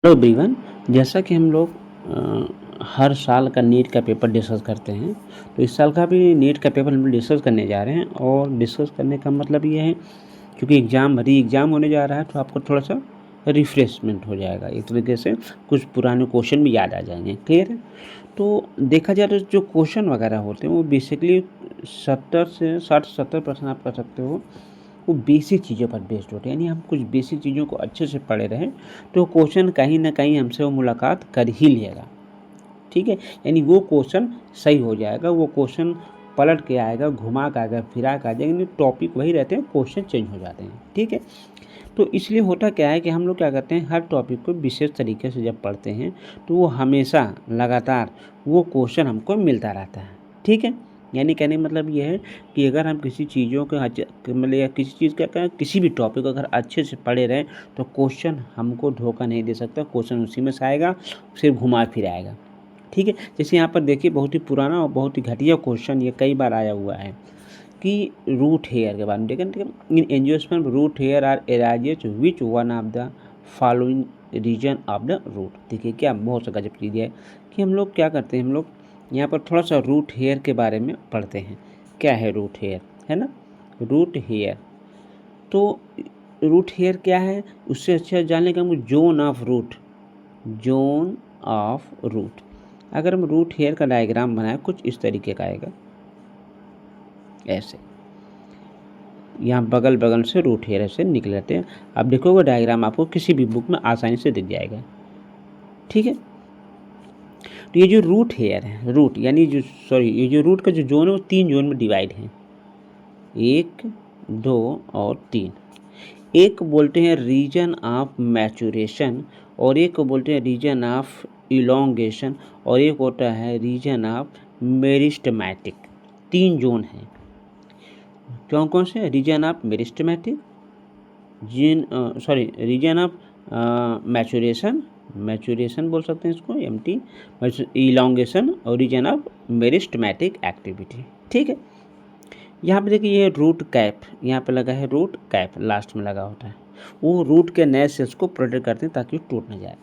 Hello everyone. जैसा कि हम लोग हर साल का नीट का पेपर डिस्कस करते हैं, तो इस साल का भी नीट का पेपर हम डिस्कस करने जा रहे हैं। और डिस्कस करने का मतलब ये है, क्योंकि री एग्ज़ाम होने जा रहा है, तो आपको थोड़ा सा रिफ्रेशमेंट हो जाएगा। एक तरीके से कुछ पुराने क्वेश्चन भी याद आ जाएंगे। क्लियर है? तो देखा जाए तो जो क्वेश्चन वगैरह होते हैं वो बेसिकली 70 से 60-70% आप कह सकते हो, वो बेसिक चीज़ों पर बेस्ड होते हैं। यानी हम कुछ बेसिक चीज़ों को अच्छे से पढ़े रहें तो क्वेश्चन कहीं ना कहीं हमसे वो मुलाकात कर ही लेगा। ठीक है, यानी वो क्वेश्चन सही हो जाएगा, वो क्वेश्चन पलट के आएगा, घुमा के आएगा, फिरा के आ जाएगा, यानी टॉपिक वही रहते हैं, क्वेश्चन चेंज हो जाते हैं। ठीक है, तो इसलिए होता क्या है कि हम लोग क्या करते हैं, हर टॉपिक को विशेष तरीके से जब पढ़ते हैं तो वो हमेशा लगातार वो क्वेश्चन हमको मिलता रहता है। ठीक है, यानी कहने का मतलब ये है कि अगर हम किसी चीज़ों के मतलब या किसी चीज़ का किसी भी टॉपिक को अगर अच्छे से पढ़े रहें तो क्वेश्चन हमको धोखा नहीं दे सकता। क्वेश्चन उसी में से आएगा, फिर घुमा फिर आएगा। ठीक है, जैसे यहाँ पर देखिए, बहुत ही पुराना और बहुत ही घटिया क्वेश्चन ये कई बार आया हुआ है कि रूट हेयर के बारे में। देखें, in angiosperm root hair are arises which one of the following region of the root. देखिए क्या बहुत सा गजब चीज़ है कि हम लोग क्या करते हैं, हम लोग यहाँ पर थोड़ा सा रूट हेयर के बारे में पढ़ते हैं। क्या है रूट हेयर, है ना? रूट हेयर, तो रूट हेयर क्या है उससे अच्छा जानने का हमको zone of root. Zone of root, अगर हम रूट हेयर का डायग्राम बनाए कुछ इस तरीके का आएगा, ऐसे यहाँ बगल बगल से रूट हेयर ऐसे निकल जाते हैं। आप देखोगे डायग्राम आपको किसी भी बुक में आसानी से दिख जाएगा। ठीक है, तो ये जो रूट हेयर है, रूट यानी जो ये जो रूट का जो जोन है वो 3 जोन में डिवाइड है, 1, 2 और 3। एक बोलते हैं रीजन ऑफ मैचुरेशन, और एक को बोलते हैं रीजन ऑफ इलोंगेशन, और एक होता है रीजन ऑफ मेरिस्टेमेटिक। 3 जोन हैं। कौन कौन से? Region of meristematic, region of maturation, maturation बोल सकते हैं इसको, एमटी, इलोंगेशन, और रीजन ऑफ मेरिस्टेमेटिक एक्टिविटी। ठीक है, यहाँ पे देखिए ये रूट कैप यहाँ पे लगा है, रूट कैप लास्ट में लगा होता है, वो रूट के नए सेल्स को प्रोटेक्ट करते हैं ताकि टूट ना जाए।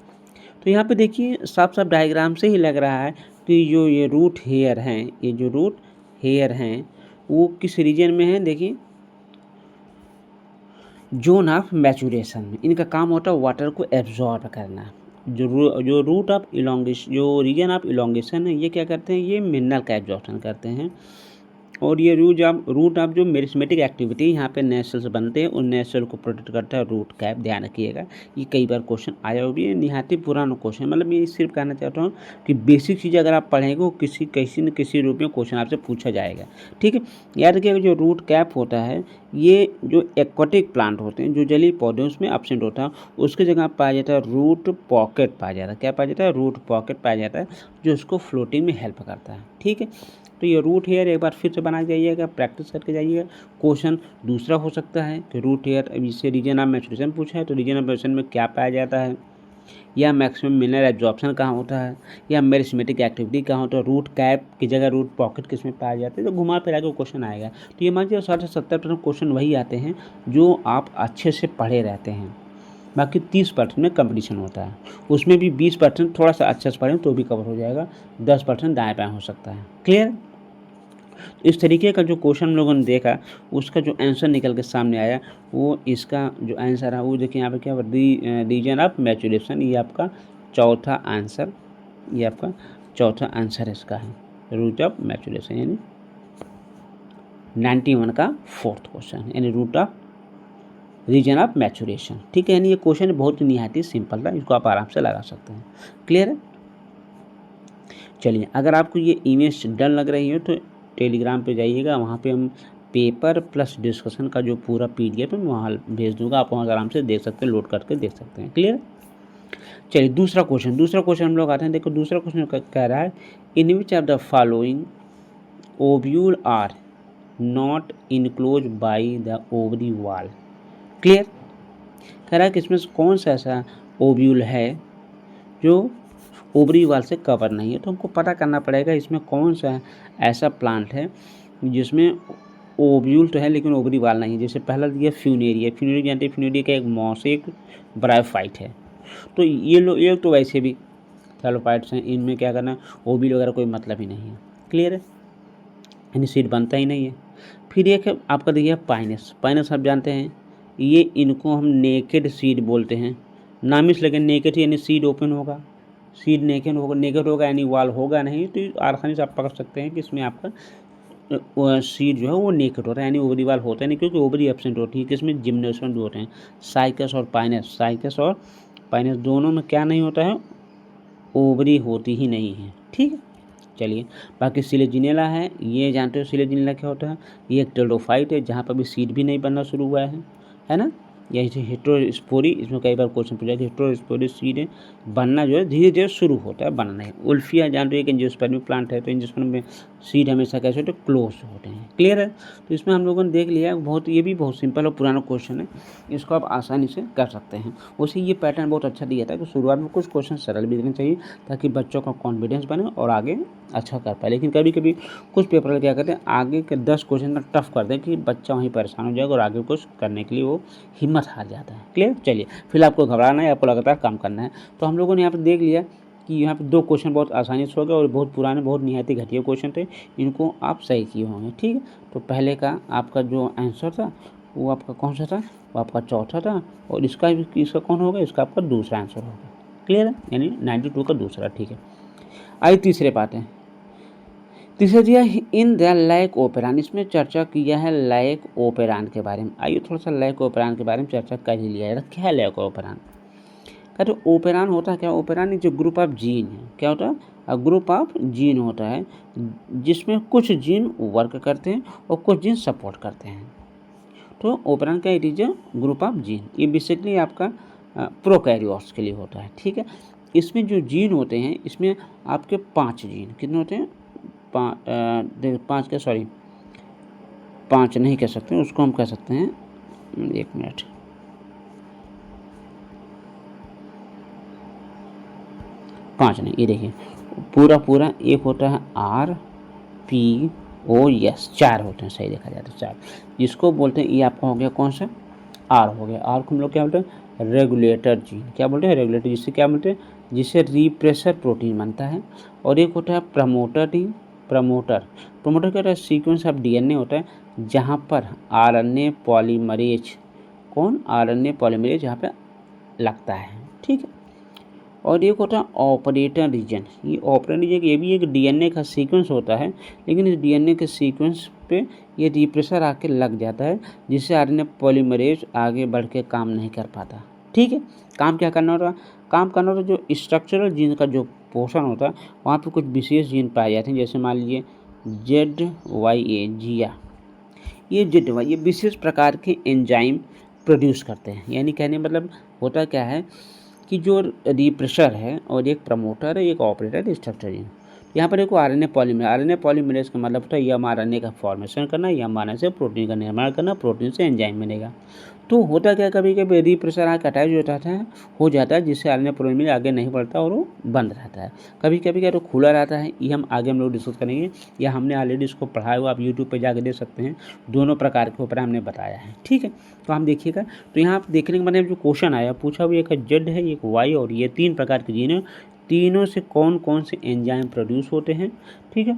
तो यहाँ पे देखिए साफ साफ डायग्राम से ही लग रहा है कि जो ये रूट हेयर हैं, ये जो रूट हेयर हैं वो किस रीजन में है। देखिए जोन ऑफ मैचुरेशन में इनका काम होता है वाटर को एब्जॉर्ब करना। जो रूट ऑफ इलोंगेशन, जो रीजन ऑफ इलोंगेशन है, ये क्या करते हैं, ये मिनरल का एब्जॉर्प्शन करते हैं। और ये रूट ऑफ जो मेरिस्टेमेटिक एक्टिविटी, यहाँ पे नए सेल्स बनते हैं, उन नए सेल को प्रोटेक्ट करता है रूट कैप। ध्यान रखिएगा, ये कई बार क्वेश्चन आया हुआ भी है, निहायत पुराना क्वेश्चन। मतलब मैं सिर्फ कहना चाहता हूँ कि बेसिक चीज़ अगर आप पढ़ेंगे वो किसी न किसी रूप में क्वेश्चन आपसे पूछा जाएगा। ठीक है, याद रखिएगा जो रूट कैप होता है, ये जो एक्वाटिक प्लांट होते हैं, जो जलीय पौधे उसमें एब्सेंट होता है, उसकी जगह पाया जाता है रूट पॉकेट पाया जाता है। क्या पाया जाता है? रूट पॉकेट पाया जाता है, जो उसको फ्लोटिंग में हेल्प करता है। ठीक है, तो ये रूट हेयर एक बार फिर से बना जाइएगा, प्रैक्टिस करके जाइएगा। क्वेश्चन दूसरा हो सकता है कि रूट हेयर, अब इससे रीजन ऑफ मैचुरेशन पूछा है तो रीजन ऑफ मैचुरेशन में क्या पाया जाता है, या मैक्सिमम मिनरल एब्जॉर्प्शन कहाँ होता है, या मेरिस्टेमेटिक एक्टिविटी कहाँ होता है, रूट कैप की जगह रूट पॉकेट किस में पाया जाता है। तो घुमा फिरा के क्वेश्चन आएगा। तो ये मान लीजिए 60 से 70% क्वेश्चन वही आते हैं जो आप अच्छे से पढ़े रहते हैं। बाकी 30% में कंपटीशन होता है, उसमें भी 20% थोड़ा सा अच्छे से पढ़ें तो भी कवर हो जाएगा, 10% दाएँ बाएँ हो सकता है। क्लियर? इस तरीके का जो क्वेश्चन हम लोगों ने देखा, उसका जो आंसर निकल के सामने आया, वो इसका जो आंसर है वो देखिए यहाँ पे क्या रीजन ऑफ मैचुरेशन, ये आपका चौथा आंसर, ये आपका चौथा आंसर इसका है, रूट ऑफ मैचुरेशन, यानी 91 का 4th क्वेश्चन, यानी root of region of maturation. ठीक है, यानी ये क्वेश्चन बहुत ही निहायत ही सिंपल था, इसको आप आराम से लगा सकते हैं। क्लियर है? चलिए, अगर आपको ये इमेज डन लग रही है तो टेलीग्राम पे जाइएगा, वहाँ पे हम पेपर प्लस डिस्कशन का जो पूरा PDF है मैं वहाँ भेज दूंगा, आप वहाँ आराम से देख सकते हैं, लोड करके देख सकते हैं। क्लियर? चलिए दूसरा क्वेश्चन हम लोग आते हैं। देखो दूसरा क्वेश्चन कह रहा है, in which of the following ovule are not enclose by the ovary wall. Clear? कह रहा है कि इसमें कौन सा ऐसा ओव्यूल है जो ओवरी वाल से कवर नहीं है। तो हमको पता करना पड़ेगा इसमें कौन सा ऐसा प्लांट है जिसमें ओव्यूल तो है लेकिन ओवरी वाल नहीं है। जैसे पहला दिया फ्यूनेरिया, फ्यूनेरिया जानते हैं, फ्यूनेरिया का एक मॉसेक ब्रायोफाइट है। तो ये लोग तो वैसे भी थैलोफाइट्स हैं, इनमें क्या करना ओबिल वगैरह कोई मतलब ही नहीं है। क्लियर है, यानी सीड बनता ही नहीं है। फिर एक है आपका देखिए पाइनस। पाइनस आप जानते हैं ये, इनको हम नेकेड सीड बोलते हैं। नाम इसलिए लेकिन नेकेड यानी सीड ओपन होगा, सीड नेकेड होगा यानी वाल होगा नहीं, तो आसानी से आप पकड़ सकते हैं कि इसमें आपका सीड जो है वो नेकेड होता है, यानी ओवरी वाल होता है नहीं, क्योंकि ओवरी एब्सेंट होती है। किसमें, जिम्नोस्पर्म जो होते हैं, साइकस और पाइनस। साइकस और पाइनस दोनों में क्या नहीं होता है, ओवरी होती ही नहीं है। ठीक है, चलिए बाकी सिलेजिनेला है, ये जानते हो सिलेजिनेला क्या होता है, ये एक टेलोफाइट है जहाँ पर भी सीड भी नहीं बनना शुरू हुआ है ना। यही से हेटेरोस्पोरी, इसमें कई बार क्वेश्चन पूछा कि हेटेरोस्पोरी सीड बनना जो है धीरे धीरे शुरू होता है, बनना है। उल्फिया जानते हो एक एंजियोस्पर्मिक प्लांट है, तो एंजियोस्पर्म में सीड हमेशा कैसे होते हैं, क्लोज होते हैं। क्लियर है, तो इसमें हम लोगों ने देख लिया बहुत, ये भी बहुत सिंपल और पुराना क्वेश्चन है, इसको आप आसानी से कर सकते हैं। उसी ये पैटर्न बहुत अच्छा दिया था कि शुरुआत में कुछ क्वेश्चन सरल भी देने चाहिए ताकि बच्चों का कॉन्फिडेंस बने और आगे अच्छा कर पाए। लेकिन कभी कभी कुछ पेपर क्या करते हैं, आगे के 10 क्वेश्चन में टफ कर दें कि बच्चा वहीं परेशान हो जाएगा और आगे कुछ करने के लिए वो हिम्मत हार जाता है। क्लियर, चलिए फिर आपको घबराना है, आपको लगातार काम करना है। तो हम लोगों ने यहाँ पर देख लिया कि यहाँ पे 2 क्वेश्चन बहुत आसानी से हो गए और बहुत पुराने, बहुत निहायत ही घटिया क्वेश्चन थे, इनको आप सही किए होंगे। ठीक है, तो पहले का आपका जो आंसर था वो आपका कौन सा था, वो आपका चौथा था, और इसका कौन होगा, इसका आपका दूसरा आंसर होगा। क्लियर है, यानी 92 का दूसरा। ठीक है, आइए तीसरे पाते हैं। तीसरा दिया इन द लैक ओपेरान, इसमें चर्चा किया है लैक ओपेरान के बारे में। आइए थोड़ा सा लैक ओपेरान के बारे में चर्चा कर ही लिया है। क्या है लैक ओपेरान, कहते ओपेरान होता क्या, ओपेरान जो ग्रुप ऑफ जीन है, क्या होता है, ग्रुप ऑफ जीन होता है जिसमें कुछ जीन वर्क करते हैं और कुछ जीन सपोर्ट करते हैं। तो ओपेरान का it is a group of gene, ये बेसिकली आपका प्रोकैरियोट्स के लिए होता है। ठीक है, इसमें जो जीन होते हैं, इसमें आपके 5 जीन कितने होते हैं, 5 नहीं कह सकते, उसको हम कह सकते हैं, 1 मिनट, 5 नहीं, ये देखिए पूरा एक होता है RPOS, 4 होते हैं, सही देखा जाए तो 4, जिसको बोलते हैं, ये आपका हो गया कौन सा, R हो गया। R को हम लोग क्या बोलते हैं, रेगुलेटर जीन, क्या बोलते हैं, रेगुलेटर, जिससे क्या बोलते हैं, जिससे रिप्रेसर प्रोटीन बनता है। और एक होता है प्रमोटर जीन, प्रमोटर क्या होता है, सीक्वेंस ऑफ DNA होता है जहाँ पर RNA पॉलीमरेज, कौन, RNA पॉलीमरेज यहाँ पे लगता है। ठीक है, और एक होता है ऑपरेटर रीजन, ये ऑपरेटर रीजन ये भी एक DNA का सीक्वेंस होता है, लेकिन इस DNA के सीक्वेंस पे ये रिप्रेसर आके लग जाता है, जिससे RNA पॉलीमरेज आगे बढ़ के काम नहीं कर पाता। ठीक है, काम क्या करना होता है, काम करना होता है जो स्ट्रक्चरल जीन का जो पोर्शन होता है वहाँ पे कुछ विशेष जीन पाए जाते हैं, जैसे मान लीजिए ZYA जिया, ये ZY ये विशेष प्रकार के एंजाइम प्रोड्यूस करते हैं। यानी कहने मतलब होता क्या है कि जो रिप्रेसर है और एक प्रमोटर है, एक ऑपरेटर है, स्ट्रक्चर जीन, यहाँ पर देखो RNA पॉलीमरेज का मतलब होता है ये RNA का फॉर्मेशन करना, या RNA से प्रोटीन का निर्माण करना, प्रोटीन से एंजाइम बनेगा। तो होता क्या, कभी कभी रिप्रेसर आकर अटैच हो जाता है जिससे RNA पॉलीमरेज आगे नहीं बढ़ता और वो बंद रहता है। कभी कभी क्या तो खुला रहता है, ये हम आगे हम लोग डिस्कस करेंगे, या हमने ऑलरेडी इसको पढ़ाया हुआ, आप यूट्यूब पर जाकर देख सकते हैं, दोनों प्रकार के ऊपर हमने बताया है। ठीक है, तो हम देखिएगा, तो यहाँ आप देखने के बाद जो क्वेश्चन आया पूछा वो एक Z है, एक Y और ये 3 प्रकार के जीन है, तीनों से कौन कौन से एंजाइम प्रोड्यूस होते हैं, ठीक है,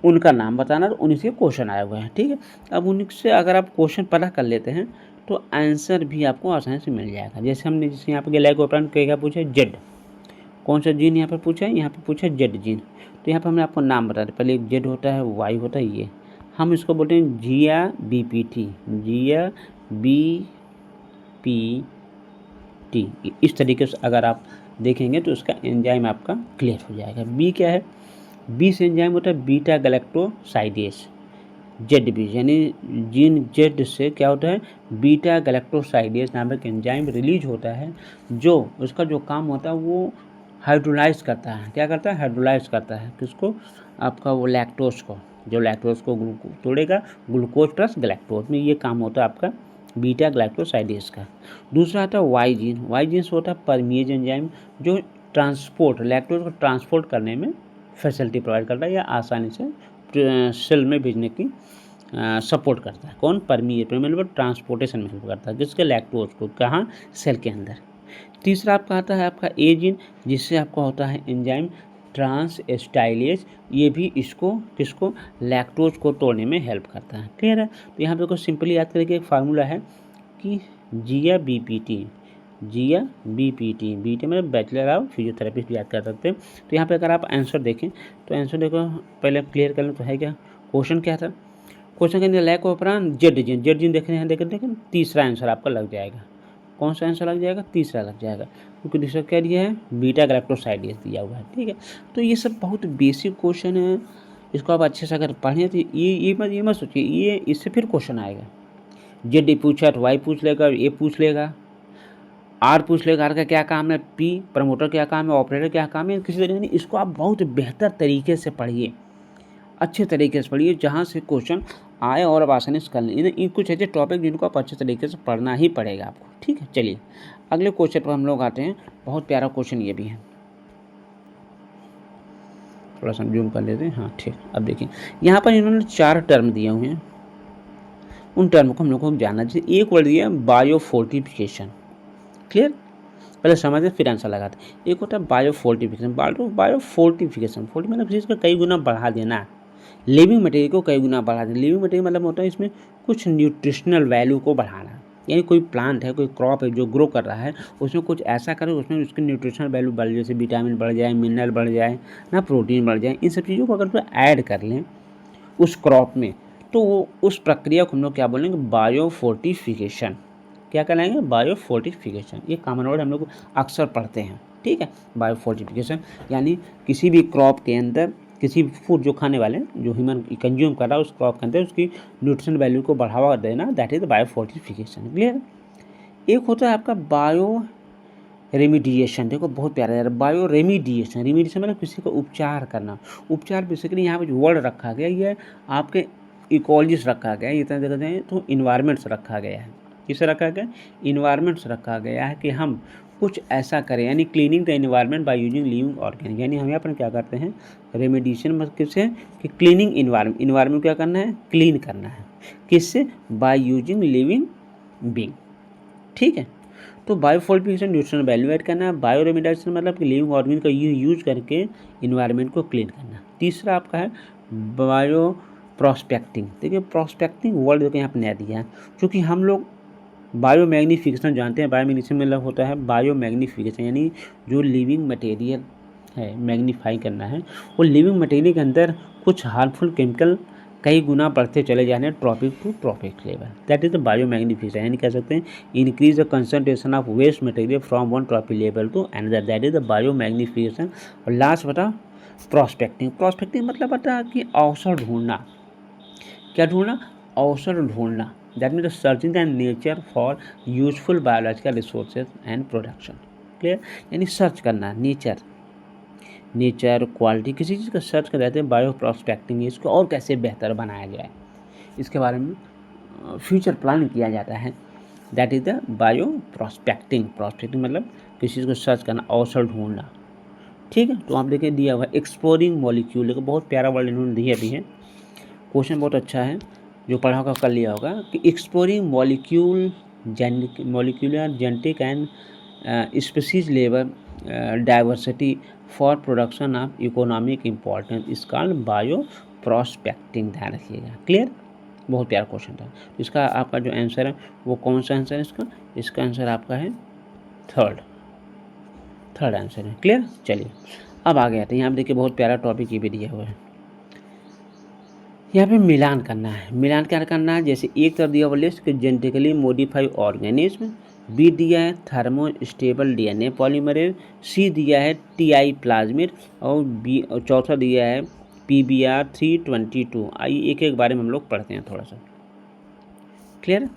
उनका नाम बताना, और उन्हीं से क्वेश्चन आया हुआ है। ठीक है, अब उनसे अगर आप क्वेश्चन पता कर लेते हैं तो आंसर भी आपको आसानी से मिल जाएगा। जैसे हमने जैसे यहाँ पर लैक ओपेरान क्या पूछा, जेड, कौन सा जीन यहाँ पर पूछा है, यहाँ पर पूछा जेड जीन, तो यहाँ पर हमने आपको नाम बता दिया, पहले एक जेड होता है, वाई होता है, ये हम इसको बोलते हैं जिया BPT, जिया BPT। इस तरीके से अगर आप देखेंगे तो उसका एंजाइम आपका क्लियर हो जाएगा। बी क्या है, बी से एंजाइम होता है बीटा गैलेक्टोसाइडेस, ZB यानी जीन जेड से क्या होता है, बीटा गैलेक्टोसाइडेस नामक एंजाइम रिलीज होता है, जो उसका जो काम होता है वो हाइड्रोलाइज करता है। क्या करता है, हाइड्रोलाइज करता है किसको, आपका वो लैक्टोज को, जो लैक्टोज को तोड़ेगा, ग्लूकोज प्लस गैलेक्टोज में ये काम होता है आपका बीटा गैलेक्टोसाइडेस का। दूसरा आता है वाई जीन, वाई जीन से होता है परमिएज एंजाइम, जो ट्रांसपोर्ट, लैक्टोज को ट्रांसपोर्ट करने में फैसिलिटी प्रोवाइड करता है, या आसानी से सेल में भेजने की सपोर्ट करता है। कौन, परमिएज मतलब ट्रांसपोर्टेशन में हेल्प करता है, किसके, लैक्टोज को, कहाँ, सेल के अंदर। तीसरा आपका आता है आपका ए जीन, जिससे आपका होता है एंजाइम ट्रांसएस्टाइलेज, ये भी इसको किसको लैक्टोज को तोड़ने में हेल्प करता है। क्लियर है। तो यहाँ पे कुछ सिंपली याद करके एक फार्मूला है कि जिया बीपीटी, जिया बीपीटी, बीटी मतलब बैचलर ऑफ फिजियोथेरेपिस्ट याद कर सकते हैं। तो यहाँ पे अगर आप आंसर देखें तो आंसर देखो, पहले क्लियर कर लें तो है क्या, क्वेश्चन क्या था, क्वेश्चन के अंदर लैक ऑफ प्राण जेड जीन, जेड जीन देख रहे हैं, देखें तीसरा आंसर आपका लग जाएगा। कौन सा आंसर लग जाएगा, तीसरा लग जाएगा, क्योंकि दूसरा क्या दिया है, बीटा गैलेक्टोसाइडेज दिया हुआ है। ठीक है, तो ये सब बहुत बेसिक क्वेश्चन है, इसको आप अच्छे से अगर पढ़ें तो ये मत सोचिए ये इससे फिर क्वेश्चन आएगा, जेड पूछा तो वाई पूछ लेगा, ए पूछ लेगा, आर पूछ लेगा, आर का क्या काम है, पी प्रमोटर क्या काम है, ऑपरेटर क्या काम है, किसी तरीके नहीं, इसको आप बहुत बेहतर तरीके से पढ़िए, अच्छे तरीके से पढ़िए, जहाँ से क्वेश्चन आए और आप आसानी से कर लें। इन कुछ ऐसे टॉपिक जिनको आप अच्छे तरीके से पढ़ना ही पड़ेगा आपको। ठीक है, चलिए अगले क्वेश्चन पर हम लोग आते हैं। बहुत प्यारा क्वेश्चन ये भी है, थोड़ा सा जूम कर लेते हैं। हाँ ठीक, अब देखिए यहाँ पर इन्होंने 4 टर्म दिए हुए हैं, उन टर्म को हम लोग को जानना चाहिए। एक वर्ड दिया है बायोफोर्टिफिकेशन। क्लियर, पहले समझते फिर आंसर लगाते हैं। एक होता है बायोफोर्टिफिकेशन, बायोफोर्टिफिकेशन, फोर्टी मतलब चीज़ का कई गुना बढ़ा देना, लिविंग मटेरियल को कई गुना बढ़ा देना। लिविंग मटेरियल मतलब होता है इसमें कुछ न्यूट्रिशनल वैल्यू को बढ़ाना, यानी कोई प्लांट है, कोई क्रॉप है जो ग्रो कर रहा है, उसमें कुछ ऐसा करे उसमें उसकी न्यूट्रिशनल वैल्यू बढ़, जैसे विटामिन बढ़ जाए, मिनरल बढ़ जाए ना, प्रोटीन बढ़ जाए। इन सब चीज़ों को अगर तो ऐड कर लें उस क्रॉप में, तो वो उस प्रक्रिया को हम लोग क्या बोलेंगे, बायोफोर्टिफिकेशन। क्या कहलाएंगे, बायोफोर्टिफिकेशन। ये कॉमन वर्ड हम लोग अक्सर पढ़ते हैं। ठीक है, बायोफोर्टिफिकेशन यानी किसी भी क्रॉप के अंदर, किसी फूड जो खाने वाले जो ह्यूमन कंज्यूम कर रहा है उस क्रॉप के अंदर उसकी न्यूट्रिशन वैल्यू को बढ़ावा देना, दैट इज बायोफोर्टिफिकेशन। क्लियर। एक होता है आपका बायो रेमिडिएशन। देखो बहुत प्यारा यार, बायो रेमिडिएशन, रेमिडिएशन मतलब किसी का उपचार करना। उपचार बेसिकली यहाँ पे जो वर्ड रखा गया ये आपके इकोलॉजिस्ट रखा गया है, इतना देखते हैं तो इन्वायरमेंट्स रखा गया है। किसे रखा गया, इन्वायरमेंट्स रखा गया है कि हम कुछ ऐसा करें, यानी cleaning the environment by using living organic, यानी हम यहाँ पर क्या करते हैं, रेमिडिएशन मतलब किससे, कि क्लीनिंग इन्वायरमेंट, इन्वायरमेंट क्या करना है, क्लीन करना है, किससे, बाय यूजिंग लिविंग बीइंग। ठीक है, तो बायोफोर्टिफिकेशन न्यूट्रिशनल वैल्यू ऐड करना है, बायो रेमिडिएशन मतलब कि लिविंग ऑर्गेनिक का यूज करके इन्वायरमेंट को क्लीन करना। तीसरा आपका है बायो प्रॉस्पेक्टिंग। देखिए प्रॉस्पेक्टिंग वर्ड देखिए यहाँ पर नया दिया है, क्योंकि हम लोग बायो मैग्नीफिकेशन जानते हैं। बायो मैग्नीफिकेशन मतलब होता है बायो मैग्नीफिकेशन, यानी जो लिविंग मटेरियल है मैग्नीफाई करना है, वो लिविंग मटेरियल के अंदर कुछ हार्मफुल केमिकल कई गुना बढ़ते चले जाने हैं trophic to trophic level, that is the biomagnification. यानी कह सकते हैं increase the concentration of waste material from one trophic level to another, that is the biomagnification. और लास्ट बता प्रॉस्पेक्टिंग। प्रॉस्पेक्टिंग मतलब बता है कि अवसर ढूंढना। क्या ढूंढना, अवसर ढूंढना, that mean the searching the nature for useful biological resources and production. Clear, यानी सर्च करना, नेचर क्वालिटी किसी चीज़ का सर्च कर रहे थे, बायो प्रॉस्पेक्टिंग, इसको और कैसे बेहतर बनाया जाए इसके बारे में फ्यूचर प्लान किया जाता है, that is the bio prospecting. Prospecting मतलब किसी चीज़ को सर्च करना, अवसर ढूंढना। ठीक है, तो आप देखिए दिया हुआ एक्सप्लोरिंग मॉलिक्यूल, देखो बहुत प्यारा वर्ड इन्होंने दिया भी है, क्वेश्चन बहुत अच्छा है, जो पढ़ा होगा कर लिया होगा कि exploring molecule molecular genetic and species level diversity for production of economic importance इस कॉल्ड बायो प्रॉस्पेक्टिंग, ध्यान रखिएगा। क्लियर, बहुत प्यारा क्वेश्चन था। इसका आपका जो आंसर है वो कौन सा आंसर है इसका आंसर आपका है थर्ड आंसर है। क्लियर, चलिए अब आ गया था यहाँ पे देखिए बहुत प्यारा टॉपिक ये भी दिया हुआ है, यहाँ पे मिलान करना है। मिलान क्या करना है, जैसे एक तरफ दिया हुआ लिस्ट कि जेनेटिकली मॉडिफाइड ऑर्गेनिज्म, बी दिया है थर्मोस्टेबल डीएनए पॉलीमरेज, सी दिया है टीआई प्लाज्मिड, और बी और चौथा दिया है PBr 322। आइए एक एक बारे में हम लोग पढ़ते हैं थोड़ा सा। क्लियर,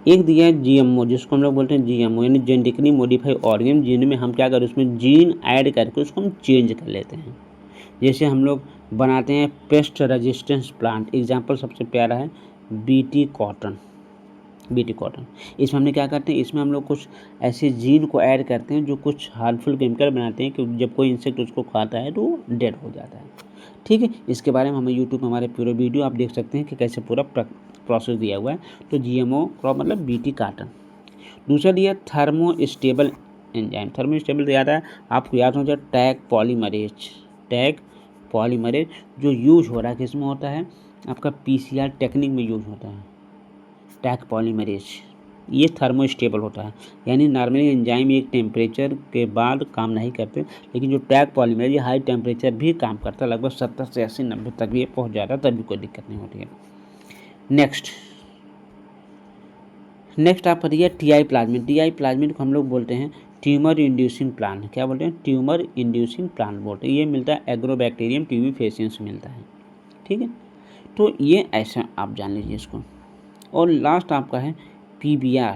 एक दिया है GMO, जिसको हम लोग बोलते हैं GMO यानी जेनेटिकली मॉडिफाइड ऑर्गेनिज्म, जिनमें हम क्या करें उसमें जीन ऐड करके उसको हम चेंज कर लेते हैं। जैसे हम लोग बनाते हैं पेस्ट रेजिस्टेंस प्लांट, एग्जांपल सबसे प्यारा है BT कॉटन। इसमें हमने क्या करते हैं, इसमें हम लोग कुछ ऐसे जीन को ऐड करते हैं जो कुछ हार्मफुल केमिकल बनाते हैं कि जब कोई इंसेक्ट उसको खाता है तो वो डेड हो जाता है। ठीक है, इसके बारे में हमें यूट्यूब में हमारे पूरे वीडियो आप देख सकते हैं कि कैसे पूरा प्रोसेस दिया हुआ है, तो GMO क्रॉप मतलब BT कॉटन। दूसरा दिया थर्मोस्टेबल एंजाइम। थर्मोस्टेबल याद है आपको, याद हो जाए टैग पॉलीमरेज जो यूज हो रहा है किसमें होता है, आपका PCR टेक्निक में यूज होता है टैग पॉलीमरेज। ये थर्मोस्टेबल होता है, यानी नॉर्मली एंजाइम एक टेम्परेचर के बाद काम नहीं करते, लेकिन जो टैग पॉलीमरेज ये हाई टेम्परेचर भी काम करता है, लगभग 70 से 80 90 तक भी ये पहुँच जाता है, तब भी कोई दिक्कत नहीं होती है। नेक्स्ट आपका दिया TI प्लाज्मिड को हम लोग बोलते हैं ट्यूमर इंड्यूसिंग प्लांट। क्या बोलते हैं, ट्यूमर इंड्यूसिंग प्लांट बोलते हैं। ये मिलता है एग्रोबैक्टीरियम ट्यूबिफेसियन से मिलता है, ठीक है। तो ये ऐसा आप जान लीजिए इसको। और लास्ट आपका है PBR,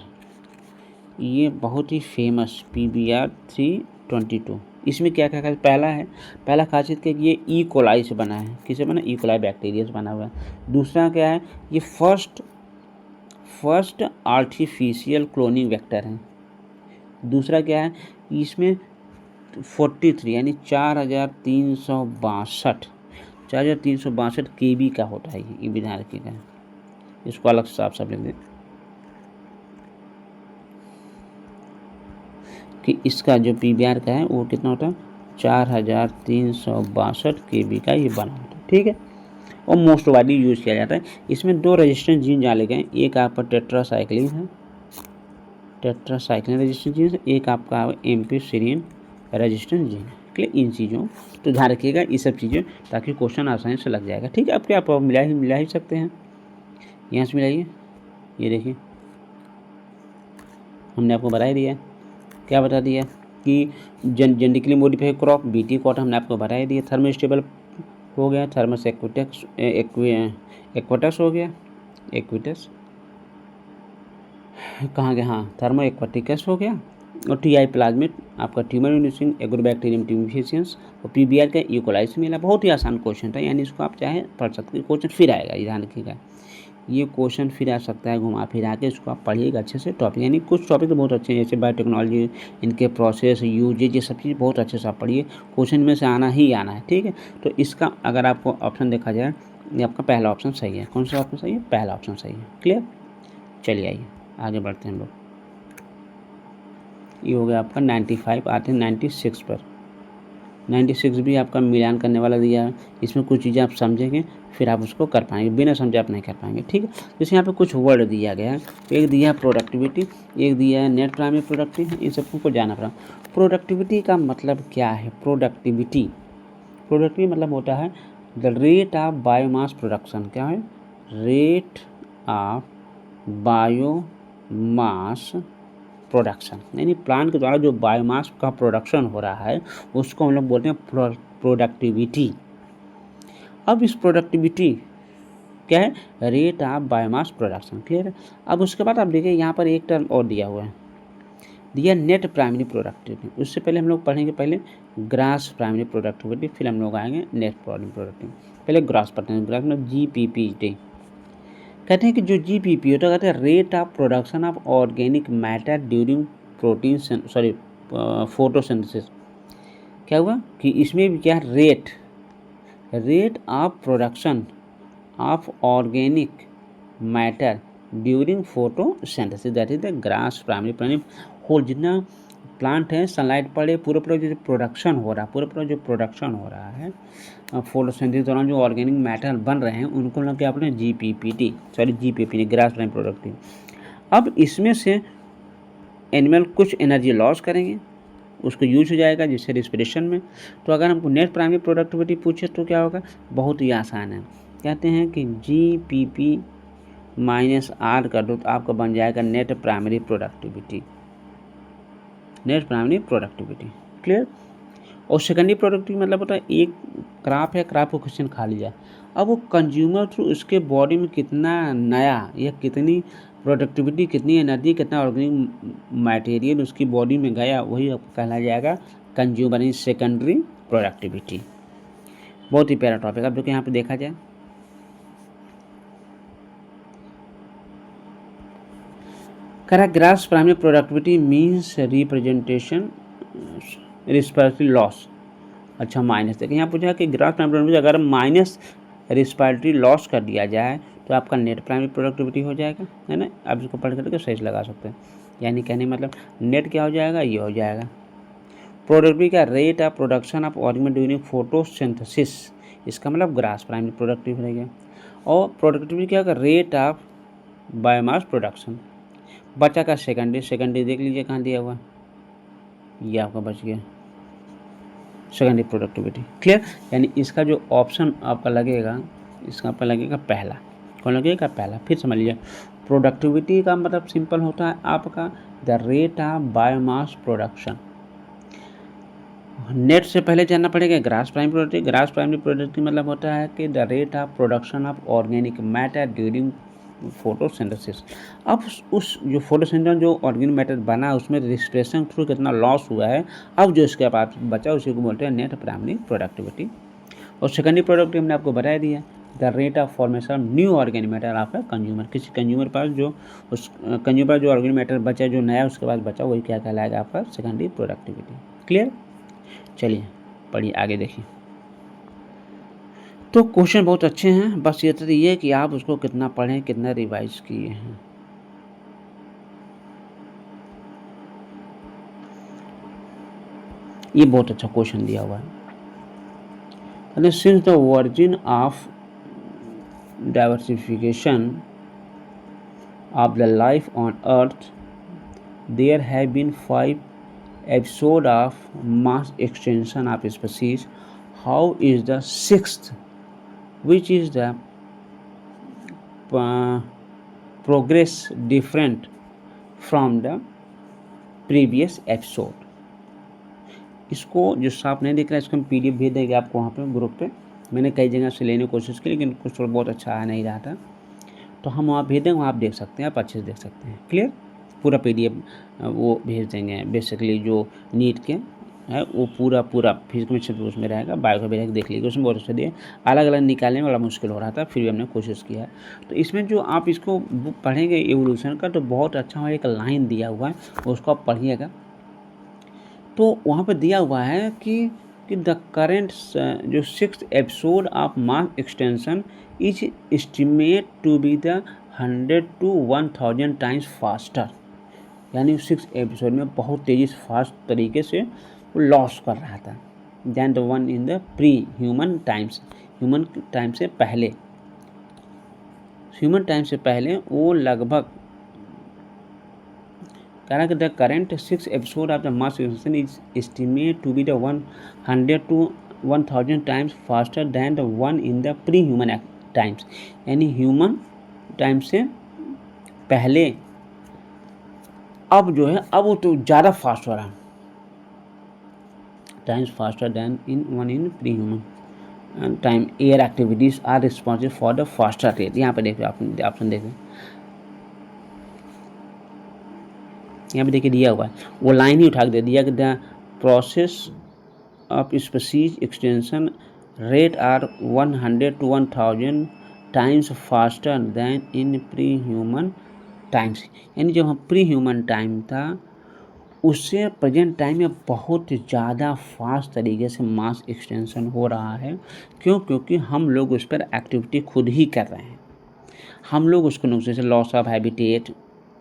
ये बहुत ही फेमस PBR 322। इसमें क्या क्या पहला खासियत क्या, ये ई कोलाई से बना है। किससे बना, ई कोलाई बैक्टीरिया से बना हुआ है। दूसरा क्या है, ये फर्स्ट आर्टिफिशियल क्लोनिंग वेक्टर है। दूसरा क्या है, इसमें 43 यानी 4362 KB का होता है ये विधान रखिएगा, इसको अलग से साफ लिख दें कि इसका जो PBR का है वो कितना होता है, 4362 KB का ये बना होता है, ठीक है। और मोस्ट वाइडली यूज़ किया जाता है। इसमें 2 रेजिस्टेंस जीन डाले गए, एक आपका टेट्रासाइक्लिन रेजिस्टेंस जीन, एक आपका एम्पिसिलिन रेजिस्टेंस जीन। क्लियर, इन चीज़ों तो ध्यान रखिएगा, ये सब चीज़ें, ताकि क्वेश्चन आसानी से लग जाएगा, ठीक है। अब क्या आप मिला ही सकते हैं, यहाँ से मिलाइए। ये देखिए हमने आपको बता ही दिया, क्या बता दिया कि genetically modified crop BT cotton हमने आपको बता ही दिया। थर्मोस्टेबल हो गया, थर्मस एक्वाटस हो गया, एक्विटस कहाँ गया, हाँ थर्मो एक्वाटिकस हो गया। और TI प्लाज्मिड आपका ट्यूमर इंड्यूसिंग एग्रोबैक्टीरियम ट्यूबिफेसियंस, और PBR का ई कोलाई से मिला। बहुत ही आसान क्वेश्चन था, यानी इसको आप चाहे पढ़ सकते हैं। क्वेश्चन फिर आएगा, ये ध्यान रखिएगा, ये क्वेश्चन फिर आ सकता है घुमा फिरा के, इसको आप पढ़िएगा अच्छे से टॉपिक। यानी कुछ टॉपिक तो बहुत अच्छे हैं, जैसे बायोटेक्नोलॉजी, इनके प्रोसेस यूजेज, ये सब चीज़ बहुत अच्छे से आप पढ़िए, क्वेश्चन में से आना ही आना है, ठीक है। तो इसका अगर आपको ऑप्शन देखा जाए, ये आपका पहला ऑप्शन सही है। कौन सा ऑप्शन सही है, पहला ऑप्शन सही है। क्लियर, चलिए आइए आगे बढ़ते हैं हम लोग। ये हो गया आपका 95, आते हैं 96 पर। 96 भी आपका मिलान करने वाला दिया है। इसमें कुछ चीज़ें आप समझेंगे, फिर आप उसको कर पाएंगे, बिना समझे आप नहीं कर पाएंगे, ठीक है। जैसे यहाँ पे कुछ वर्ड दिया गया है, एक दिया है प्रोडक्टिविटी, एक दिया है नेट प्राइमरी प्रोडक्टिविटी, इन सबको जाना पड़ा। प्रोडक्टिविटी का मतलब क्या है, प्रोडक्टिविटी मतलब होता है the rate of biomass production. क्या है, रेट ऑफ बायोमास प्रोडक्शन, यानी प्लांट के द्वारा जो बायोमास का प्रोडक्शन हो रहा है उसको हम लोग बोलते हैं प्रोडक्टिविटी। अब इस प्रोडक्टिविटी क्या है, rate of biomass production. Clear है। अब उसके बाद आप देखिए यहाँ पर एक टर्म और दिया हुआ है, दिया नेट प्राइमरी प्रोडक्टिविटी। उससे पहले हम लोग पढ़ेंगे पहले ग्रास प्राइमरी प्रोडक्टिविटी, फिर हम लोग आएंगे नेट प्राइमरी प्रोडक्टिविटी। पहले ग्रास पढ़ते हैं। ग्रास मतलब GPP कहते हैं कि जो GPP होता है, कहते हैं rate of production of organic matter during photosynthesis. क्या हुआ कि इसमें भी क्या rate of production of organic matter during photosynthesis, that is the gross primary whole. जितना प्लांट है सनलाइट पड़े, पूरा जो प्रोडक्शन हो रहा है, फोटोसिंथेसिस दौरान जो ऑर्गेनिक मैटर बन रहे हैं उनको लोग क्या बोलते हैं, GPP ग्रास प्राइमरी प्रोडक्टिविटी। अब इसमें से एनिमल कुछ एनर्जी लॉस करेंगे, उसको यूज हो जाएगा जिससे रिस्पिरेशन में। तो अगर हमको नेट प्राइमरी प्रोडक्टिविटी पूछे तो क्या होगा, बहुत ही आसान है। कहते हैं कि GPP -R कर दो तो आपका बन जाएगा नेट प्राइमरी प्रोडक्टिविटी। क्लियर। और सेकेंडरी प्रोडक्टिविटी मतलब होता है एक क्रॉप है, क्रॉप को क्वेश्चन खा लिया, अब वो कंज्यूमर थ्रू उसके बॉडी में कितना नया या कितनी प्रोडक्टिविटी, कितनी एनर्जी, कितना ऑर्गेनिक मटेरियल उसकी बॉडी में गया, वही आपको कहलाया जाएगा कंज्यूमर इन सेकेंडरी प्रोडक्टिविटी। बहुत ही प्यारा टॉपिक। अब देखिए यहाँ पे देखा जाए, करा grass primary productivity means representation respiratory loss. अच्छा माइनस, देखिए यहाँ पूछा कि ग्रास प्राइमरी प्रोडक्टिविटी अगर माइनस रिस्पिरेटरी लॉस कर दिया जाए तो तो आपका नेट प्राइमरी प्रोडक्टिविटी हो जाएगा, है ना। आप इसको पढ़ करके सही से लगा सकते हैं। यानी कहने मतलब नेट क्या हो जाएगा, ये हो जाएगा प्रोडक्टिविटी का rate of production of organic during photosynthesis, इसका मतलब ग्रास प्राइमरी प्रोडक्टिविटी रहेगा। और प्रोडक्टिविटी क्या होगा, रेट ऑफ बायोमास प्रोडक्शन। बचा का सेकेंडरी देख लीजिए कहाँ दिया हुआ, ये आपका बच गया सेकेंडरी प्रोडक्टिविटी। क्लियर। यानी इसका जो ऑप्शन आपका लगेगा, इसका आपका लगेगा पहला। कौन लगेगा, पहला। फिर समझ लीजिए प्रोडक्टिविटी का मतलब सिंपल होता है आपका the rate of biomass production. Net से पहले जानना पड़ेगा grass primary productivity. Grass primary productivity मतलब होता है कि the rate of production of organic matter during photosynthesis. अब उस जो फोटोसिंथेसिस जो ऑर्गेनिक मैटर बना उसमें रेस्पिरेशन थ्रू कितना लॉस हुआ है, अब जो इसके पास बचा उसी को बोलते हैं नेट प्राइमरी प्रोडक्टिविटी। और सेकेंडरी प्रोडक्टिविटी हमने आपको बता दिया, the rate of formation of new organic matter of a consumer. किसी कंज्यूमर पास जो उस कंज्यूमर जो ऑर्गेनिक मैटर बचा, जो नया उसके पास बचा, वही क्या कहलाएगा आपका सेकेंडरी प्रोडक्टिविटी। क्लियर। चलिए पढ़िए आगे देखिए। तो क्वेश्चन बहुत अच्छे हैं, बस ये तो ये कि आप उसको कितना पढ़ें, कितना रिवाइज किए हैं। ये बहुत अच्छा क्वेश्चन दिया हुआ है। Since the origin of diversification of the life on earth there have been 5 episode of mass extinction of species. How is the 6th, which is the progress different from the previous episode? इसको जो साफ नहीं दिख रहा है इसको हम PDF भेज देंगे आपको वहाँ पे ग्रुप पे। मैंने कई जगह से लेने की कोशिश की लेकिन कुछ थोड़ा बहुत अच्छा आ नहीं रहा था, तो हम वहाँ भेज देंगे, वहाँ आप देख सकते हैं, आप अच्छे से देख सकते हैं। क्लियर। पूरा PDF वो भेज देंगे। बेसिकली जो नीट के है वो पूरा फिजिक्स में सिर्फ उसमें रहेगा, बायो का भी रहेगा, देख लीजिए उसमें बहुत अच्छा दिया। अलग अलग निकालने में बड़ा मुश्किल हो रहा था, फिर भी हमने कोशिश किया। तो इसमें जो आप इसको बुक पढ़ेंगे एवोल्यूशन का, तो बहुत अच्छा एक लाइन दिया हुआ है, उसको आप पढ़िएगा। तो वहाँ पर दिया हुआ है कि द करेंट जो 6th episode of mass extension is estimate to be the 100 to 1000 times faster. यानी 6 एपिसोड में बहुत तेज़ी से फास्ट तरीके से वो लॉस कर रहा था than the one in the pre human times. Human time से पहले वो लगभग कह रहा कि the current 6 episode of the mass extension is estimate to be the 100 to 1000 times faster than the one in the pre human times. यानी human time से पहले अब जो है अब वो तो ज़्यादा फास्ट हो रहा है, times faster than in pre human time. Our activities are responsible for the faster rate. यहाँ पे देखिए ऑप्शन देखिए, यहाँ पे देखिए दिया हुआ है, वो लाइन ही उठा के दे दिया कि the process of species extension rate are 100 to 1000 times faster than in pre human times. यानी जब हम प्री ह्यूमन टाइम था उससे प्रेजेंट टाइम में बहुत ज़्यादा फास्ट तरीके से मास एक्सटेंशन हो रहा है। क्यों? क्योंकि हम लोग उस पर एक्टिविटी खुद ही कर रहे हैं। हम लोग उसको नुकसान से लॉस ऑफ हैबिटेट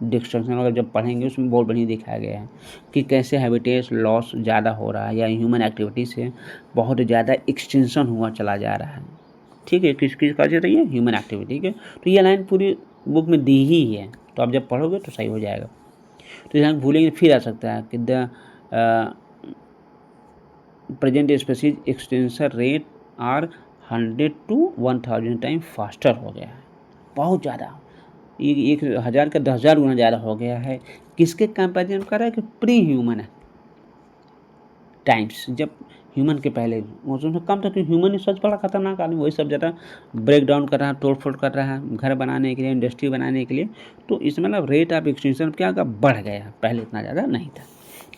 डिस्ट्रक्शन वगैरह जब पढ़ेंगे उसमें बहुत बढ़िया दिखाया गया है कि कैसे हैबिटेट लॉस ज़्यादा हो रहा है या ह्यूमन एक्टिविटी से बहुत ज़्यादा एक्सटेंशन हुआ चला जा रहा है। ठीक है, किस का से रही है ह्यूमन एक्टिविटी के। तो ये लाइन पूरी बुक में दी ही है, तो आप जब पढ़ोगे तो सही हो जाएगा। तो यहाँ भूलेंगे फिर आ सकता है कि the present species extension rate are 100 to 1000 time faster हो गया है, बहुत ज़्यादा, 1000 का 10,000 गुना ज़्यादा हो गया है। किसके कंपेरिजन कर रहा है कि प्री ह्यूमन टाइम्स, जब ह्यूमन के पहले मौसम से कम था, तो ह्यूमन ही सबसे बड़ा खतरनाक आदमी, वही सब ज़्यादा ब्रेक डाउन कर रहा है, तोड़ फोड़ कर रहा है घर बनाने के लिए, इंडस्ट्री बनाने के लिए। तो इसमें मतलब रेट ऑफ एक्सटेंशन क्या होगा, बढ़ गया, पहले इतना ज़्यादा नहीं था।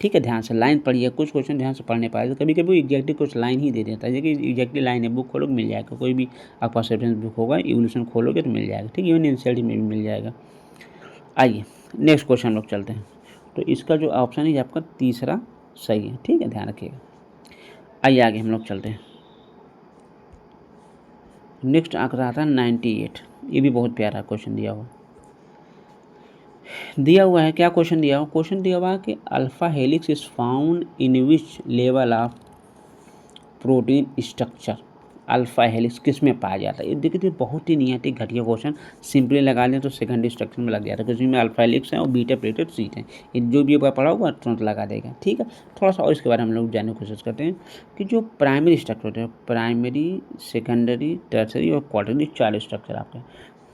ठीक है, ध्यान से लाइन पढ़िए, कुछ क्वेश्चन ध्यान से पढ़ने पाए, तो कभी कभी एग्जैक्टली कुछ लाइन ही दे देता है, देखिए एग्जैक्टली लाइन है, बुक खोलोगे मिल जाएगा, कोई भी आपका रेफरेंस बुक होगा इवोल्यूशन खोलोगे तो मिल जाएगा। ठीक है, इवन एनसीईआरटी में भी मिल जाएगा। आइए नेक्स्ट क्वेश्चन हम लोग चलते हैं। तो इसका जो ऑप्शन है आपका तीसरा सही है। ठीक है, ध्यान रखिएगा। आइए आगे हम लोग चलते हैं। नेक्स्ट आंकड़ा आता है 98। ये भी बहुत प्यारा क्वेश्चन दिया हुआ है। क्या क्वेश्चन दिया हुआ? क्वेश्चन दिया हुआ है कि alpha helix is found in which level of protein structure. Alpha helix किस में पाया जाता है? ये देखिए बहुत ही नियत घटिया क्वेश्चन, सिंपली लगा लें तो सेकेंडरी स्ट्रक्चर में लग जाता है, क्योंकि इसमें अल्फा हेलिक्स है और बीटा प्लेटेड सीट है। ये जो भी पढ़ा होगा तुरंत लगा देगा। ठीक है, थोड़ा सा और इसके बारे में हम लोग जानने की कोशिश करते हैं कि जो प्राइमरी स्ट्रक्चर होते हैं, प्राइमरी, सेकेंडरी, टर्सरी और क्वार्टरली, 4 स्ट्रक्चर आपके।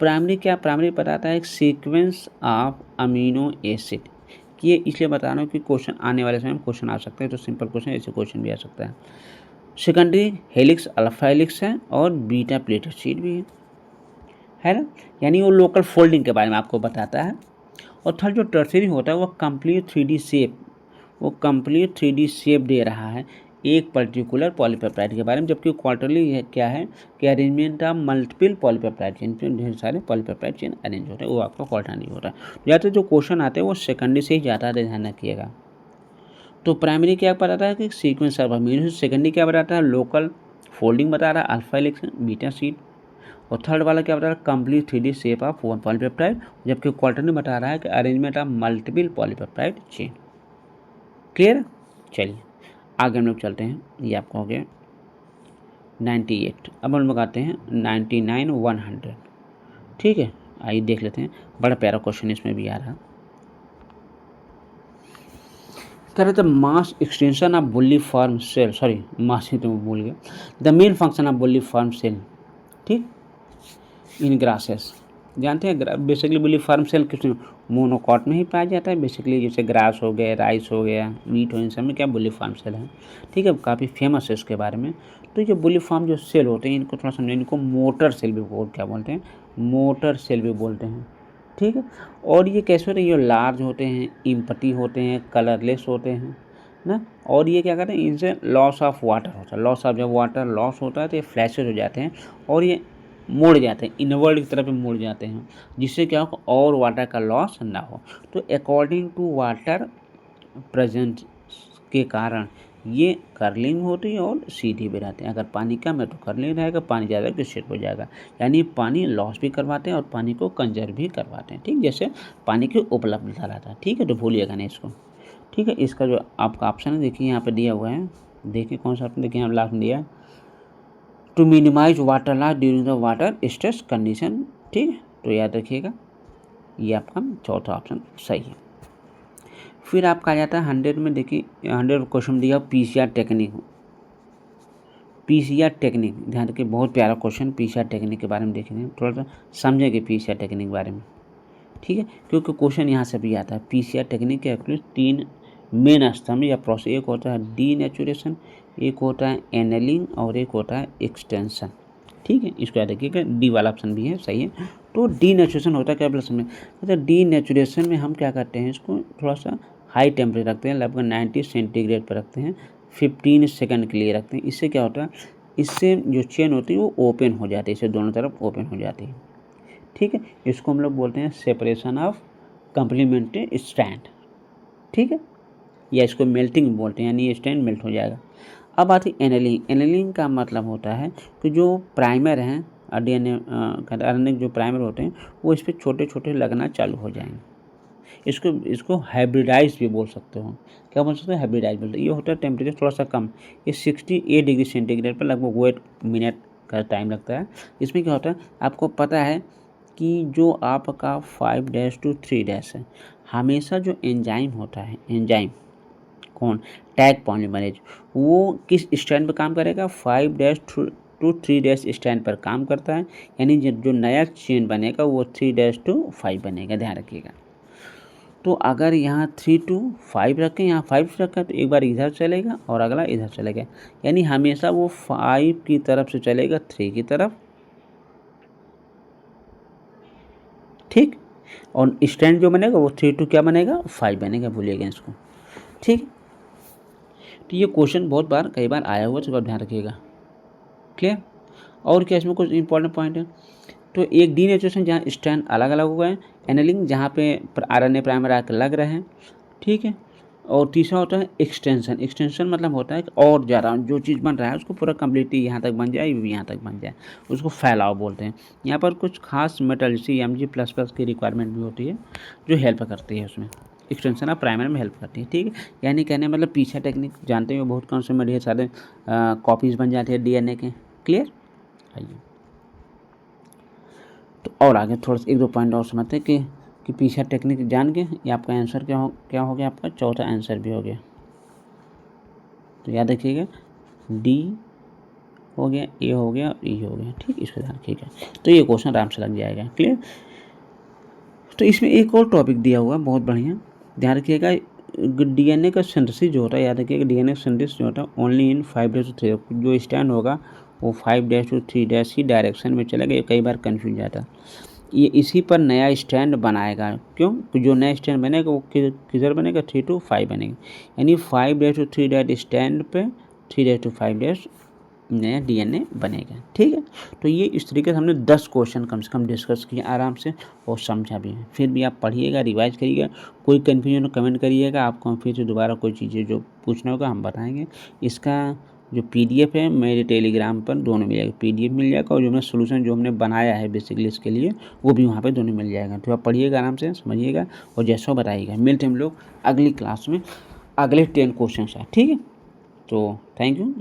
प्राइमरी क्या? प्राइमरी बताता है एक सीक्वेंस ऑफ अमीनो एसिड। कि ये इसलिए बता रहा हूँ कि क्वेश्चन आने वाले समय में क्वेश्चन आ सकते हैं, तो सिंपल क्वेश्चन ऐसे क्वेश्चन भी आ सकता है। सेकेंडरी हेलिक्स अल्फा हेलिक्स है और बीटा प्लेटेड शीट भी है ना, यानी वो लोकल फोल्डिंग के बारे में आपको बताता है। और थर्ड जो टर्सरी होता है वो कंप्लीट 3D शेप, वो कंप्लीट 3D शेप दे रहा है एक पर्टिकुलर पॉलीपेप्टाइड के बारे में। जबकि क्वार्टरली है क्या है कि arrangement of multiple polypeptide chain पे ढेर सारे पॉलीपेप्टाइड चेन अरेंज होते हैं, वो आपका क्वार्टरली होता है। ज़्यादातर जो क्वेश्चन आते हैं वो सेकेंडरी से ही ज़्यादा ध्यान रखिएगा। तो प्राइमरी क्या बताता है कि सीक्वेंस ऑफ अमीनो, सेकेंडरी क्या बताता है लोकल फोल्डिंग बता रहा है अल्फा हेलिक्स बीटा शीट, और थर्ड वाला क्या बता रहा है complete 3D shape of polypeptide, जबकि क्वार्टरली बता रहा है कि arrangement of multiple polypeptide chain. Clear? चलिए आगे हम लोग चलते हैं। ये आपका हो गया 98। अब हम लोग आते हैं 99 100। ठीक है, आइए देख लेते हैं। बड़ा प्यारा क्वेश्चन इसमें भी आ रहा। कह रहे थे mass extension of bulliform cell, sorry mass ही तो भूल गया, the main function of bulliform cell, ठीक, इन ग्रासेस। जानते हैं बेसिकली बुल्लीफॉर्म सेल किस मोनोकॉट में ही पाया जाता है बेसिकली, जैसे ग्रास हो गया, राइस हो गया, वीट हो, इन सब में क्या बुल्लीफॉर्म सेल है। ठीक है, काफ़ी फेमस है इसके बारे में। तो ये बुल्लीफॉर्म जो सेल होते हैं इनको थोड़ा समझें, इनको मोटर सेल भी क्या बोलते हैं, मोटर सेल भी बोलते हैं। ठीक है, और ये कैसे होते हैं, ये लार्ज होते हैं, इम्पटी होते हैं, कलरलेस होते हैं ना, और ये क्या करते हैं, इनसे लॉस ऑफ वाटर होता है, लॉस ऑफ जब वाटर लॉस होता है तो ये फ्लैशेज हो जाते हैं और ये मुड़ जाते हैं, इनवर्ड की तरफ मुड़ जाते हैं, जिससे क्या हो और वाटर का लॉस ना हो। तो अकॉर्डिंग टू वाटर प्रेजेंट के कारण ये कर्लिंग होती है और सीधी भी रहते हैं। अगर पानी कम है तो कर्लिंग रहेगा, पानी ज़्यादा तो स्ट्रेट हो जाएगा। यानी पानी लॉस भी करवाते हैं और पानी को कंजर्व भी करवाते हैं। ठीक, जैसे पानी की उपलब्धता रहता है। ठीक है, तो भूलिएगा नहीं इसको। ठीक है, इसका जो आपका ऑप्शन है देखिए यहाँ पे दिया हुआ है, देखिए कौन सा ऑप्शन, देखिए यहाँ लास्ट में दिया है to minimize water loss during the water stress condition. ठीक है, तो याद रखिएगा ये आपका चौथा ऑप्शन सही है। फिर आपका आ जाता है 100 में, देखिए 100 क्वेश्चन दिया PCR टेक्निक। PCR टेक्निक ध्यान रखिए, बहुत प्यारा क्वेश्चन। PCR टेक्निक के बारे में देखेंगे, थोड़ा सा समझेंगे PCR टेक्निक के बारे में। ठीक है, क्योंकि क्वेश्चन यहाँ से भी आता है। PCR टेक्निक के एक्चुअली 3 मेन स्तंभ या प्रोसेस, एक होता है डीनेचुरेशन, एक होता है एनेलिंग और एक होता है एक्सटेंशन। ठीक है, इसको याद रखिएगा, डी वाला ऑप्शन भी है सही है। तो डीनेचुरेशन होता है क्या प्लस में, मतलब डीनेचुरेशन में हम क्या करते हैं, इसको थोड़ा सा हाई टेम्परेचर रखते हैं, लगभग 90 सेंटीग्रेड पर रखते हैं, 15 सेकंड के लिए रखते हैं। इससे क्या होता है, इससे जो चेन होती है वो ओपन हो जाती है, इससे दोनों तरफ ओपन हो जाती है। ठीक है, इसको हम लोग बोलते हैं सेपरेशन ऑफ कम्प्लीमेंट्री स्ट्रैंड। ठीक है, या इसको मेल्टिंग बोलते हैं, यानी ये स्ट्रैंड मेल्ट हो जाएगा। अब आती है एनेलिंग। एनेलिंग का मतलब होता है कि जो प्राइमर हैं RNA जो प्राइमर होते हैं वो इस पर छोटे छोटे लगना चालू हो जाएंगे। इसको हाइब्रिडाइज भी बोल सकते हो। क्या बोल सकते हैं, हाइब्रिडाइज बोलते हैं। ये होता है टेम्परेचर थोड़ा सा कम, ये 68 डिग्री सेंटीग्रेड पर लगभग 8 मिनट का टाइम लगता है। इसमें क्या होता है, आपको पता है कि जो आपका 5' to 3' है, हमेशा जो एंजाइम होता है, एंजाइम कौन, टैग पॉलीमरेज, वो किस स्टैंड पर काम करेगा, 5' to 3' स्टैंड पर काम करता है। यानी जो नया चेन बनेगा वो 3' to 5 बनेगा, ध्यान रखिएगा। तो अगर यहाँ 3 to 5 रखें, यहाँ 5 रखें, तो एक बार इधर चलेगा और अगला इधर चलेगा, यानी हमेशा वो 5 की तरफ से चलेगा 3 की तरफ। ठीक, और स्टैंड जो बनेगा वो 3 to क्या बनेगा, 5 बनेगा, भूलिएगा इसको। ठीक, तो ये क्वेश्चन बहुत बार कई बार आया हुआ, तो आप ध्यान रखिएगा। क्लियर? और क्या इसमें कुछ इंपॉर्टेंट पॉइंट है, तो एक डीनेचुरेशन जहाँ स्ट्रैंड अलग अलग हो गए, एनेलिंग जहाँ पे RNA प्राइमर आकर लग रहे हैं। ठीक है, और तीसरा होता है एक्सटेंशन। एक्सटेंशन मतलब होता है कि और ज़्यादा जो चीज़ बन रहा है उसको पूरा कम्प्लीटली यहाँ तक बन जाए, ये भी यहाँ तक बन जाए, उसको फैलाव बोलते हैं। यहाँ पर कुछ खास मेटल जैसे Mg++ की रिक्वायरमेंट भी होती है जो हेल्प करती है उसमें। एक्सटेंशन ऑफ प्राइमर में हेल्प करती है, ठीक है। यानी कहने मतलब पीछा टेक्निक जानते हो, बहुत कम समय में ढेर सारे कॉपीज़ बन जाते हैं डीएनए के। क्लियर? आइए तो और आगे थोड़ा सा 1-2 पॉइंट और समझते हैं कि पीछा टेक्निक जान के ये आपका आंसर क्या हो गया, आपका चौथा आंसर भी हो गया। तो याद रखिएगा, डी हो गया, ए हो गया और ई हो गया, ठीक, इसको ध्यान रखिएगा। तो ये क्वेश्चन आराम से लग जाएगा। क्लियर? तो इसमें एक और टॉपिक दिया हुआ है बहुत बढ़िया, ध्यान रखिएगा। डीएनए का सिंथेसिस जो होता है, याद रखिएगा डीएनए सिंथेसिस जो होता है ओनली इन 5-3, जो स्टैंड होगा वो 5-3 ही डायरेक्शन में चलेगा। ये कई बार कन्फ्यूज जाता है। ये इसी पर नया स्टैंड बनाएगा, क्यों? जो नया स्टैंड बनेगा वो किधर बनेगा, 3-5 बनेगा, यानी 5-3 स्टैंड पे 3-5 नया डीएनए बनेगा, ठीक है। तो ये इस तरीके से हमने 10 क्वेश्चन कम से कम डिस्कस किए आराम से और समझा भी है। फिर भी आप पढ़िएगा, रिवाइज करिएगा, कोई कन्फ्यूजन हो कमेंट करिएगा, आपको फिर से दोबारा कोई चीज़ें जो पूछना होगा हम बताएंगे। इसका जो पीडीएफ है मेरे टेलीग्राम पर दोनों मिल जाएगा, पीडीएफ मिल जाएगा और जो हमने सोल्यूशन जो हमने बनाया है बेसिकली इसके लिए वो भी वहाँ पे दोनों मिल जाएगा। तो आप पढ़िएगा आराम से, समझिएगा और जैसा बताइएगा। मिलते हम लोग अगली क्लास में अगले 10 क्वेश्चन से, ठीक है। तो थैंक यू।